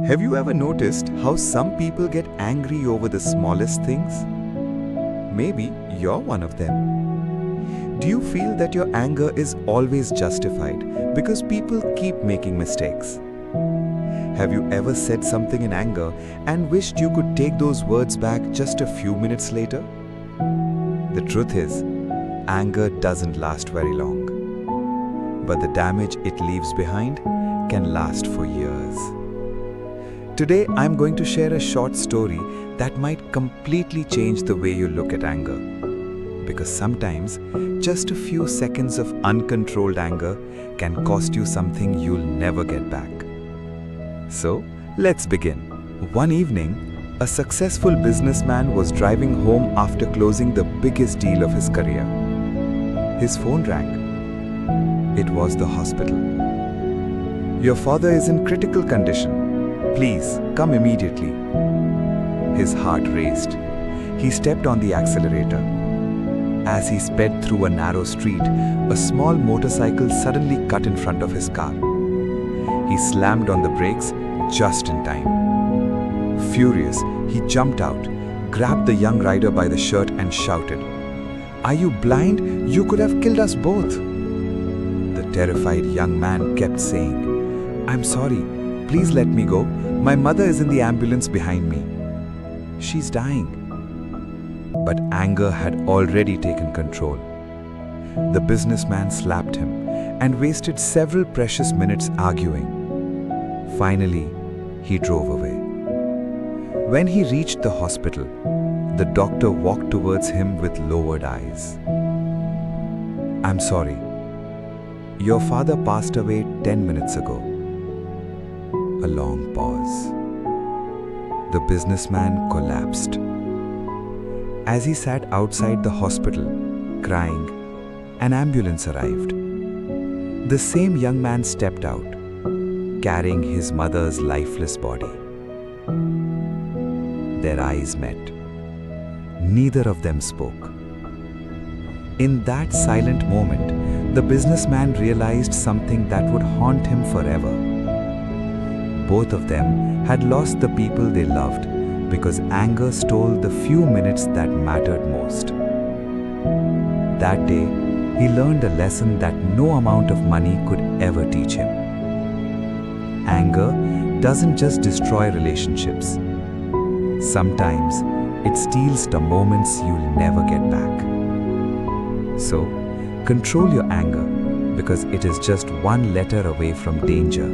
Have you ever noticed how some people get angry over the smallest things? Maybe you're one of them. Do you feel that your anger is always justified because people keep making mistakes? Have you ever said something in anger and wished you could take those words back just a few minutes later? The truth is, anger doesn't last very long, but the damage it leaves behind can last for years. Today, I'm going to share a short story that might completely change the way you look at anger. Because sometimes, just a few seconds of uncontrolled anger can cost you something you'll never get back. So, let's begin. One evening, a successful businessman was driving home after closing the biggest deal of his career. His phone rang. It was the hospital. "Your father is in critical condition. Please, come immediately." His heart raced. He stepped on the accelerator. As he sped through a narrow street, a small motorcycle suddenly cut in front of his car. He slammed on the brakes just in time. Furious, he jumped out, grabbed the young rider by the shirt and shouted, "Are you blind? You could have killed us both." The terrified young man kept saying, "I'm sorry. Please let me go. My mother is in the ambulance behind me. She's dying." But anger had already taken control. The businessman slapped him and wasted several precious minutes arguing. Finally, he drove away. When he reached the hospital, the doctor walked towards him with lowered eyes. "I'm sorry. Your father passed away 10 minutes ago." A long pause. The businessman collapsed. As he sat outside the hospital, crying, an ambulance arrived. The same young man stepped out, carrying his mother's lifeless body. Their eyes met. Neither of them spoke. In that silent moment, the businessman realized something that would haunt him forever. Both of them had lost the people they loved because anger stole the few minutes that mattered most. That day, he learned a lesson that no amount of money could ever teach him. Anger doesn't just destroy relationships. Sometimes it steals the moments you'll never get back. So, control your anger because it is just one letter away from danger.